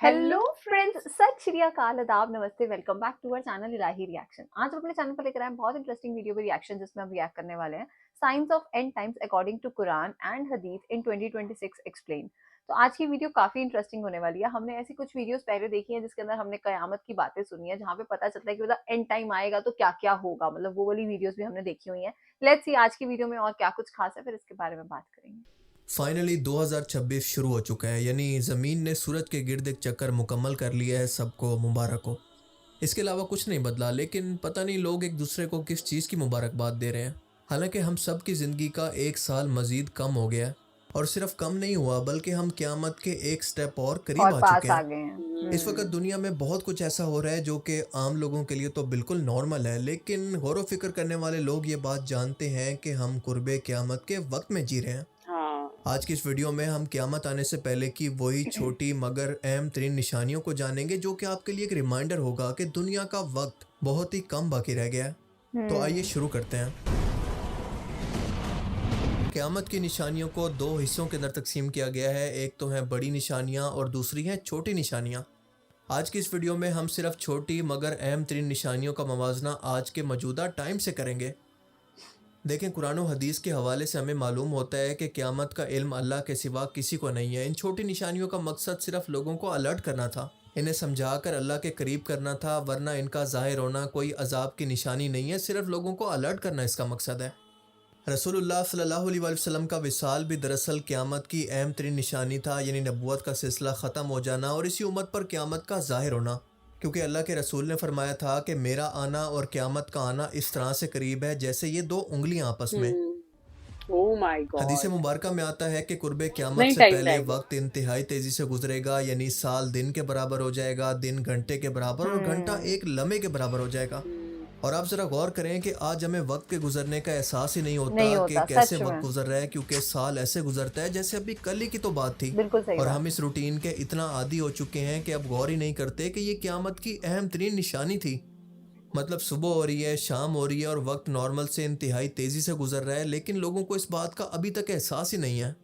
Hello friends, सत श्री अकाल, आदाब, नमस्ते, welcome back to our channel Ilahi reaction. आज हम अपने चैनल पर लेकर आए हैं बहुत इंटरेस्टिंग वीडियो पे रिएक्शन, जिसमें हम रिएक्ट करने वाले हैं science of end times according to Quran and Hadith in 2026 explain. तो आज की वीडियो काफी इंटरेस्टिंग होने वाली है। हमने ऐसी कुछ वीडियोस पहले देखी हैं जिसके अंदर हमने कयामत की बातें सुनी है, जहाँ पे पता चलता है कि मतलब एंड टाइम आएगा तो क्या क्या होगा, मतलब वो वाली वीडियोस भी हमने देखी हुई हैं। लेट्स सी आज की वीडियो में और क्या कुछ खास है, फिर इसके बारे में बात करेंगे। फाइनली 2026 शुरू हो चुका है, यानी ज़मीन ने सूरज के गिर्द एक चक्कर मुकम्मल कर लिया है। सबको मुबारक हो। इसके अलावा कुछ नहीं बदला, लेकिन पता नहीं लोग एक दूसरे को किस चीज़ की मुबारकबाद दे रहे हैं। हालांकि हम सब की ज़िंदगी का एक साल मज़ीद कम हो गया है, और सिर्फ कम नहीं हुआ बल्कि हम क़यामत के एक स्टेप और करीब और आ चुके पास आ हैं। गए हैं। इस वक्त दुनिया में बहुत कुछ ऐसा हो रहा है जो कि आम लोगों के लिए तो बिल्कुल नॉर्मल है, लेकिन गौर व फिक्र करने वाले लोग ये बात जानते हैं कि हम कुर्बे क़यामत के वक्त में जी रहे हैं। हाँ। आज की इस वीडियो में हम क़यामत आने से पहले की वही छोटी मगर अहम तरीन निशानियों को जानेंगे, जो कि आपके लिए एक रिमाइंडर होगा कि दुनिया का वक्त बहुत ही कम बाकी रह गया है। तो आइए शुरू करते हैं। क़यामत की निशानियों को दो हिस्सों के अंदर तकसीम किया गया है। एक तो है बड़ी निशानियां और दूसरी है छोटी निशानियां। आज की इस वीडियो में हम सिर्फ छोटी मगर अहम तरीन निशानियों का मवाजना आज के मौजूदा टाइम से करेंगे। देखें, कुरान और हदीस के हवाले से हमें मालूम होता है कि क़यामत का इल्म अल्लाह के सिवा किसी को नहीं है। इन छोटी निशानियों का मकसद सिर्फ लोगों को अलर्ट करना था, इन्हें समझाकर अल्लाह के करीब करना था, वरना इनका ज़ाहिर होना कोई अजाब की निशानी नहीं है, सिर्फ लोगों को अलर्ट करना इसका मकसद है। रसूलुल्लाह सल्लल्लाहु अलैहि वसल्लम का विसाल भी दरअसल क़यामत की अहम तरीन निशानी था, यानी नबूवत का सिलसिला ख़त्म हो जाना और इसी उम्मत पर क़यामत का ज़ाहिर होना। क्योंकि अल्लाह के रसूल ने फरमाया था कि मेरा आना और क़यामत का आना इस तरह से करीब है जैसे ये दो उंगलियां आपस में। ओह माय हदीस गॉड। मुबारक में आता है कि कुर्बे क़यामत नहीं से टाइम पहले रहेगा। वक्त इंतहाई तेज़ी से गुजरेगा, यानी साल दिन के बराबर हो जाएगा, दिन घंटे के बराबर और घंटा एक लम्हे के बराबर हो जाएगा। और आप ज़रा गौर करें कि आज हमें वक्त के गुजरने का एहसास ही नहीं नहीं होता कि होता, कैसे सच वक्त में। गुजर रहा है, क्योंकि साल ऐसे गुजरता है जैसे अभी कल ही की तो बात थी। बिल्कुल सही और बात हम है। इस रूटीन के इतना आदी हो चुके हैं कि अब गौर ही नहीं करते कि ये क़यामत की अहम तरीन निशानी थी। मतलब सुबह हो रही है, शाम हो रही है और वक्त नॉर्मल से इंतहाई तेज़ी से गुजर रहा है, लेकिन लोगों को इस बात का अभी तक एहसास ही नहीं है।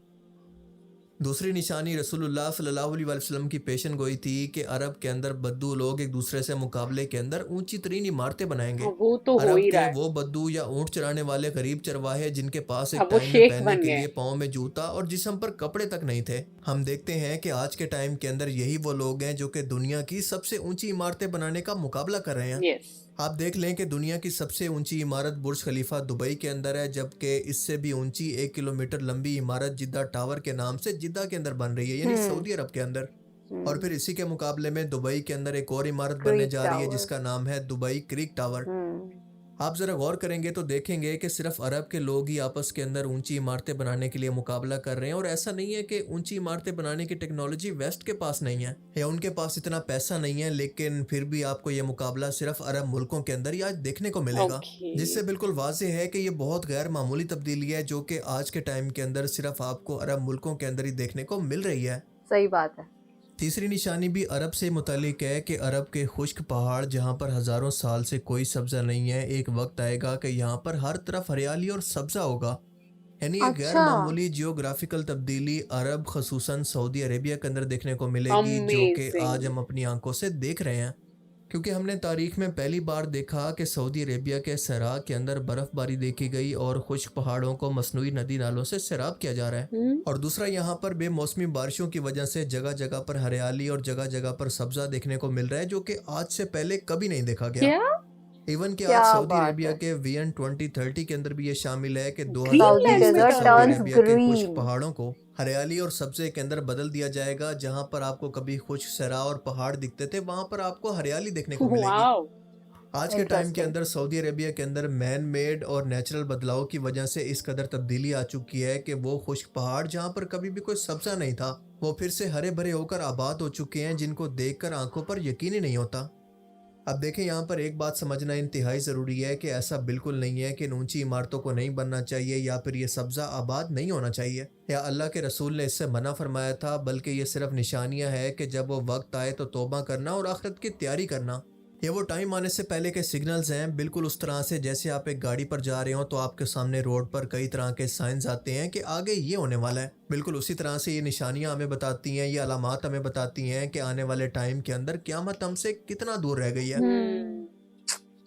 दूसरी निशानी रसूलुल्लाह सल्लल्लाहु अलैहि वसल्लम की पेशन गोई थी कि अरब के अंदर बद्दू लोग एक दूसरे से मुकाबले के अंदर ऊंची तरीन इमारतें बनाएंगे। वो तो हो अरब ही के रहा है। वो बद्दू या ऊंट चराने वाले गरीब चरवाहे जिनके पास एक अब वो टाइम में शेख पहनने बन के गए। लिए पाँव में जूता और जिस्म पर कपड़े तक नहीं थे। हम देखते हैं कि आज के टाइम के अंदर यही वो लोग हैं जो कि दुनिया की सबसे ऊंची इमारतें बनाने का मुकाबला कर रहे हैं। यस। आप देख लें कि दुनिया की सबसे ऊंची इमारत बुर्ज खलीफा दुबई के अंदर है, जबकि इससे भी ऊंची 1 किलोमीटर लंबी इमारत जिद्दा टावर के नाम से जिद्दा के अंदर बन रही है, यानी सऊदी अरब के अंदर। और फिर इसी के मुकाबले में दुबई के अंदर एक और इमारत बनने क्रीक जा रही है टावर। जिसका नाम है दुबई क्रीक टावर। आप ज़रा गौर करेंगे तो देखेंगे कि सिर्फ अरब के लोग ही आपस के अंदर ऊंची इमारतें बनाने के लिए मुकाबला कर रहे हैं। और ऐसा नहीं है कि ऊंची इमारतें बनाने की टेक्नोलॉजी वेस्ट के पास नहीं है या उनके पास इतना पैसा नहीं है, लेकिन फिर भी आपको ये मुकाबला सिर्फ अरब मुल्कों के अंदर ही आज देखने को मिलेगा। ओके। जिससे बिल्कुल वाज़ेह है कि ये बहुत गैर मामूली तब्दीली है जो कि आज के टाइम के अंदर सिर्फ आपको अरब मुल्कों के अंदर ही देखने को मिल रही है। सही बात है। तीसरी निशानी भी अरब से मुतालिक है कि अरब के खुश्क पहाड़ जहाँ पर हज़ारों साल से कोई सब्ज़ा नहीं है, एक वक्त आएगा कि यहाँ पर हर तरफ हरियाली और सब्ज़ा होगा। यानी ये गैर अच्छा। मामूली जियोग्राफिकल तब्दीली अरब खसूसन सऊदी अरेबिया के अंदर देखने को मिलेगी, जो कि आज अमेजिंग। हम अपनी आंखों से देख रहे हैं। क्योंकि हमने तारीख में पहली बार देखा कि सऊदी अरेबिया के सरा के अंदर बर्फबारी देखी गई और खुश्क पहाड़ों को मसनूई नदी नालों से सैराब किया जा रहा है। और दूसरा, यहाँ पर बेमौसमी बारिशों की वजह से जगह जगह पर हरियाली और जगह जगह पर सब्जा देखने को मिल रहा है, जो कि आज से पहले कभी नहीं देखा गया। क्या इवन कि आज क्या सऊदी बात अरेबिया है। के विजन 2030 के अंदर भी ये शामिल है कि सऊदी 2030 तक डेजर्ट सऊदी टर्न्स अरेबिया के खुश्क ग्रीन। पहाड़ों को हरियाली और सब्जे के अंदर बदल दिया जाएगा। जहां पर आपको कभी खुश्क सरा और पहाड़ दिखते थे, वहां पर आपको हरियाली देखने को मिलेगी। वाओ। आज के टाइम के इंटरेस्टिंग। अंदर सऊदी अरेबिया के अंदर मैन मेड और नेचुरल बदलाव की वजह से इस कदर तब्दीली आ चुकी है कि वो खुश्क पहाड़ जहां पर कभी भी कोई सब्जा नहीं था, वो फिर से हरे भरे होकर आबाद हो चुके हैं, जिनको देखकर आंखों पर यकीन ही नहीं होता। अब देखें, यहाँ पर एक बात समझना इंतहाई ज़रूरी है कि ऐसा बिल्कुल नहीं है कि इन ऊंची इमारतों को नहीं बनना चाहिए या फिर ये सब्ज़ा आबाद नहीं होना चाहिए या अल्लाह के रसूल ने इससे मना फरमाया था, बल्कि ये सिर्फ निशानियाँ हैं कि जब वो वक्त आए तो तौबा करना और आखिरत की तैयारी करना। ये वो टाइम आने से पहले के सिग्नल्स हैं, बिल्कुल उस तरह से जैसे आप एक गाड़ी पर जा रहे हो तो आपके सामने रोड पर कई तरह के साइंस आते हैं कि आगे ये होने वाला है। बिल्कुल उसी तरह से ये निशानियां हमें बताती हैं, ये अलामात हमें बताती हैं कि आने वाले टाइम के अंदर क़यामत हमसे कितना दूर रह गई है।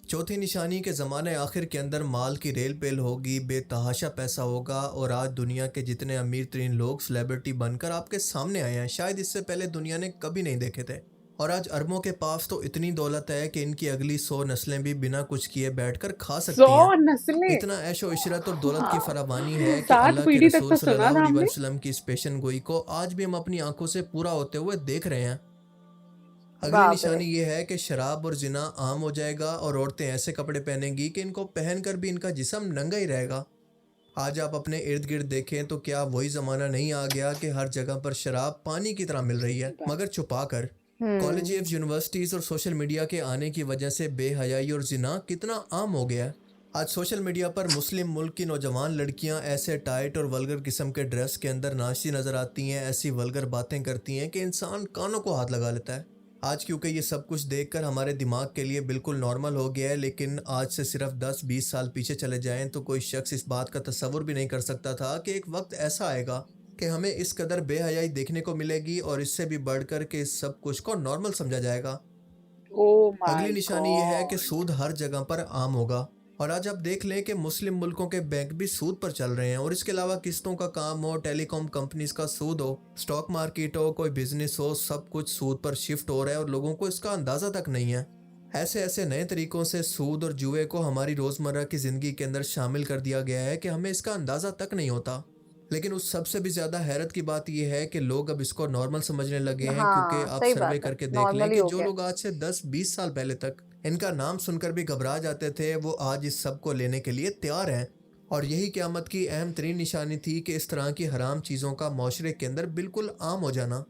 चौथी निशानी के ज़माने आखिर के अंदर माल की रेल पेल होगी, बेतहाशा पैसा होगा और आज दुनिया के जितने अमीर तरीन लोग सेलिब्रिटी बनकर आपके सामने आए हैं, शायद इससे पहले दुनिया ने कभी नहीं देखे थे। और आज अरबों के पास तो इतनी दौलत है कि इनकी अगली 100 नस्लें भी बिना कुछ किए बैठकर खा सकती 100 हैं। नस्लें। इतना ऐशो इशरत और दौलत की फरावानी है कि 7 अल्लाह के पीढ़ी तक रसूल तो सुना सल्लल्लाहु था अलैहि हमने। वसल्लम की इस पेशन गोई को आज भी हम अपनी आंखों से पूरा होते हुए देख रहे हैं। अगली बाप रे। निशानी ये है कि शराब और जिना आम हो जाएगा और औरतें ऐसे कपड़े पहनेंगी कि इनको पहनकर भी इनका जिस्म नंगा ही रहेगा। आज आप अपने इर्द गिर्द देखें तो क्या वही ज़माना नहीं आ गया कि हर जगह पर शराब पानी की तरह मिल रही है, मगर छुपा कर। कॉलेजेस, यूनिवर्सिटीज़ और सोशल मीडिया के आने की वजह से बेहयाई और जिना कितना आम हो गया है। आज सोशल मीडिया पर मुस्लिम मुल्क की नौजवान लड़कियां ऐसे टाइट और वल्गर किस्म के ड्रेस के अंदर नाचती नजर आती हैं, ऐसी वल्गर बातें करती हैं कि इंसान कानों को हाथ लगा लेता है। आज क्योंकि ये सब कुछ देखकर हमारे दिमाग के लिए बिल्कुल नॉर्मल हो गया है, लेकिन आज से सिर्फ 10-20 साल पीछे चले जाएं तो कोई शख्स इस बात का तस्वुर भी नहीं कर सकता था कि एक वक्त ऐसा आएगा कि हमें इस कदर बेहयाई देखने को मिलेगी और इससे भी बढ़कर के इस सब कुछ को नॉर्मल समझा जाएगा। ओह माय अगली निशानी ये है कि गॉड। सूद हर जगह पर आम होगा और आज आप देख लें कि मुस्लिम मुल्कों के बैंक भी सूद पर चल रहे हैं और इसके अलावा किस्तों का काम हो, टेलीकॉम कंपनीज का सूद हो, स्टॉक मार्केट हो, कोई बिजनेस हो, सब कुछ सूद पर शिफ्ट हो रहा है और लोगों को इसका अंदाजा तक नहीं है। ऐसे ऐसे नए तरीकों से सूद और जुए को हमारी रोजमर्रा की जिंदगी के अंदर शामिल कर दिया गया है कि हमें इसका अंदाजा तक नहीं होता। लेकिन उस सबसे भी ज्यादा हैरत की बात यह है कि लोग अब इसको नॉर्मल समझने लगे हैं, क्योंकि हाँ, आप सही सर्वे बात है, करके देख लें नॉर्मल ही कि हो जो गया। लोग आज से 10-20 साल पहले तक इनका नाम सुनकर भी घबरा जाते थे, वो आज इस सब को लेने के लिए तैयार हैं। और यही क़यामत की अहम तरीन निशानी थी कि इस तरह की हराम चीज़ों का माशरे के अंदर बिल्कुल आम हो जाना।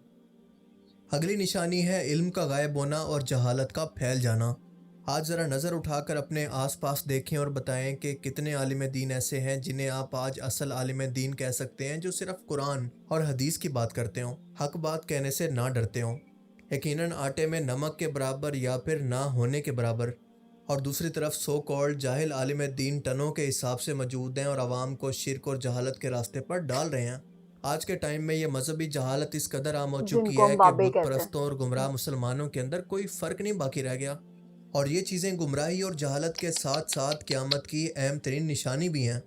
अगली निशानी है इल्म का गायब होना और जहालत का फैल जाना। आज ज़रा नज़र उठाकर अपने आसपास देखें और बताएं कि कितने आलिम दीन ऐसे हैं जिन्हें आप आज असल आलिम दीन कह सकते हैं, जो सिर्फ कुरान और हदीस की बात करते हों, हक बात कहने से ना डरते हों, यकीनन आटे में नमक के बराबर या फिर ना होने के बराबर। और दूसरी तरफ सो कॉल्ड जाहिल आलिम दीन टनों के हिसाब से मौजूद हैं और आवाम को शिरक और जहालत के रास्ते पर डाल रहे हैं। आज के टाइम में ये मजहबी जहालत इस कदर आम हो चुकी जिनको हम है कि बाबे बुत कहते हैं। परस्तों और गुमराह मुसलमानों के अंदर कोई फ़र्क नहीं बाकी रह गया। और ये चीज़ें गुमराही और जहालत के साथ साथ क़यामत की अहम तरीन निशानी भी हैं।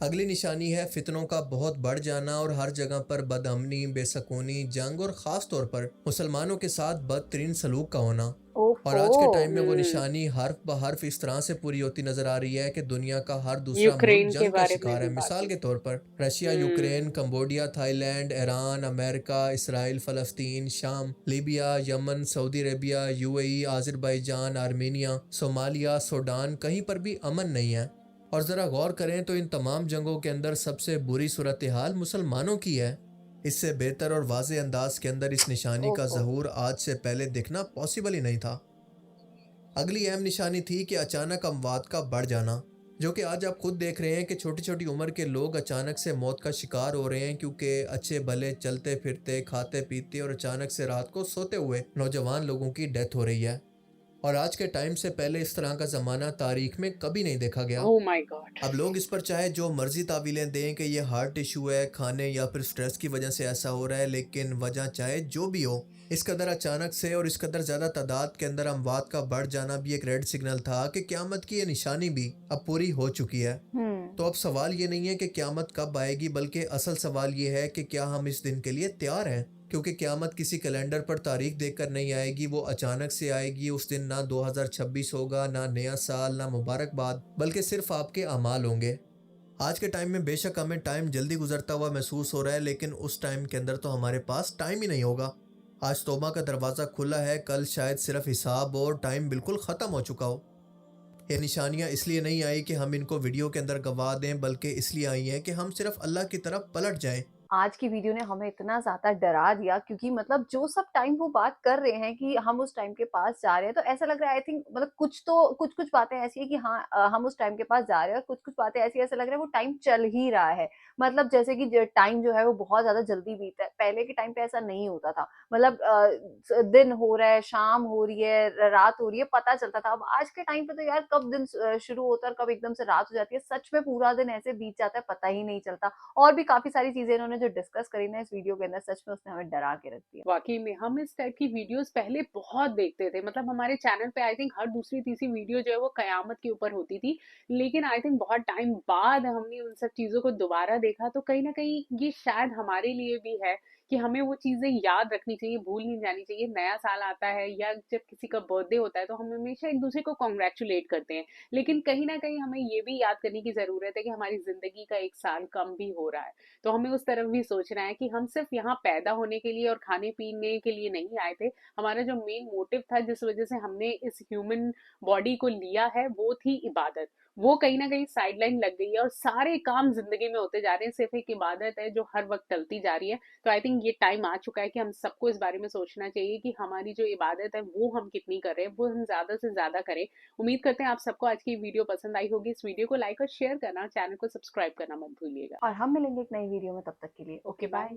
अगली निशानी है फितनों का बहुत बढ़ जाना और हर जगह पर बदअमनी, बेसकूनी, जंग और ख़ास तौर पर मुसलमानों के साथ बदतरीन सलूक का होना। और आज के टाइम में वो निशानी हर्फ ब हर्फ इस तरह से पूरी होती नजर आ रही है कि दुनिया का हर दूसरा मुल्क यूक्रेन के जंग का बारे में शिकार भी है। बात मिसाल हुई। के तौर पर Russia, Ukraine, Cambodia, Thailand, Iran, America, Israel, फ़लस्तीन, शाम, Libya, Yemen, Saudi Arabia, UAE, Azerbaijan, Armenia, Somalia, Sudan, कहीं पर भी अमन नहीं है। और ज़रा गौर करें तो इन तमाम जंगों के अंदर सबसे बुरी सूरत हाल मुसलमानों की है। इससे बेहतर और वाज़ेह अंदाज के अंदर इस निशानी का ज़हूर आज से पहले दिखना पॉसिबल ही नहीं था। अगली अहम निशानी थी कि अचानक अमवात का बढ़ जाना, जो कि आज आप खुद देख रहे हैं कि छोटी छोटी उम्र के लोग अचानक से मौत का शिकार हो रहे हैं, क्योंकि अच्छे भले चलते फिरते, खाते पीते और अचानक से रात को सोते हुए नौजवान लोगों की डेथ हो रही है। और आज के टाइम से पहले इस तरह का ज़माना तारीख में कभी नहीं देखा गया। Oh my God. अब लोग इस पर चाहे जो मर्जी तावीलें दें कि ये हार्ट इशू है, खाने या फिर स्ट्रेस की वजह से ऐसा हो रहा है, लेकिन वजह चाहे जो भी हो, इस कदर अचानक से और इस कदर ज़्यादा तादाद के अंदर अमवात का बढ़ जाना भी एक रेड सिग्नल था कि क़यामत की ये निशानी भी अब पूरी हो चुकी है। तो अब सवाल ये नहीं है कि क़यामत कब आएगी, बल्कि असल सवाल ये है कि क्या हम इस दिन के लिए तैयार हैं, क्योंकि क़यामत किसी कैलेंडर पर तारीख देखकर नहीं आएगी, वो अचानक से आएगी। उस दिन ना 2026 होगा, ना नया साल, ना मुबारकबाद, बल्कि सिर्फ आपके अमाल होंगे। आज के टाइम में बेशक हमें टाइम जल्दी गुजरता हुआ महसूस हो रहा है, लेकिन उस टाइम के अंदर तो हमारे पास टाइम ही नहीं होगा। आज तौबा का दरवाज़ा खुला है, कल शायद सिर्फ हिसाब और टाइम बिल्कुल ख़त्म हो चुका हो। ये निशानियाँ इसलिए नहीं आई कि हम इनको वीडियो के अंदर गवा दें, बल्कि इसलिए आई हैं कि हम सिर्फ अल्लाह की तरफ पलट जाएं आज की वीडियो ने हमें इतना ज़्यादा डरा दिया क्योंकि मतलब जो सब टाइम वो बात कर रहे हैं कि हम उस टाइम के पास जा रहे हैं, तो ऐसा लग रहा है आई थिंक मतलब कुछ बातें ऐसी है कि हाँ हम उस टाइम के पास जा रहे हैं और कुछ-कुछ बातें ऐसी ऐसा लग रहा है वो टाइम चल ही रहा है। मतलब जैसे कि ज टाइम जो है वो बहुत ज़्यादा जल्दी बीता है। पहले के टाइम पे ऐसा नहीं होता था। मतलब दिन हो रहा है, शाम हो रही है, रात हो रही है, पता चलता था। अब आज के टाइम पे तो यार कब दिन शुरू होता है और कब एकदम से रात हो जाती है, सच में पूरा दिन ऐसे बीत जाता है, पता ही नहीं चलता। और भी काफ़ी सारी चीज़ें इन्होंने जो डिस्कस करी ना इस वीडियो के अंदर, सच में उसने हमें डरा के रख दिया। वाकई में हम इस टाइप की वीडियोस पहले बहुत देखते थे। मतलब हमारे चैनल पे आई थिंक हर दूसरी तीसरी वीडियो जो है वो कयामत के ऊपर होती थी। लेकिन आई थिंक बहुत टाइम बाद हमने उन सब चीजों को दोबारा देखा, तो कहीं ना कहीं ये शायद हमारे लिए भी है कि हमें वो चीजें याद रखनी चाहिए, भूल नहीं जानी चाहिए। नया साल आता है या जब किसी का बर्थडे होता है तो हम हमेशा एक दूसरे को कॉन्ग्रेचुलेट करते हैं, लेकिन कहीं ना कहीं हमें ये भी याद करने की जरूरत है कि हमारी जिंदगी का एक साल कम भी हो रहा है। तो हमें उस तरफ भी सोचना है कि हम सिर्फ यहाँ पैदा होने के लिए और खाने पीने के लिए नहीं आए थे। हमारा जो मेन मोटिव था, जिस वजह से हमने इस ह्यूमन बॉडी को लिया है, वो थी इबादत। वो कहीं ना कहीं साइडलाइन लग गई है और सारे काम जिंदगी में होते जा रहे हैं, सिर्फ एक इबादत है जो हर वक्त टलती जा रही है। तो आई थिंक ये टाइम आ चुका है कि हम सबको इस बारे में सोचना चाहिए कि हमारी जो इबादत है वो हम कितनी कर रहे हैं, वो हम ज्यादा से ज्यादा करें। उम्मीद करते हैं आप सबको आज की वीडियो पसंद आई होगी। इस वीडियो को लाइक और शेयर करना, चैनल को सब्सक्राइब करना मत भूलिएगा। और हम मिलेंगे एक नई वीडियो में, तब तक के लिए ओके ओके बाय। बाय।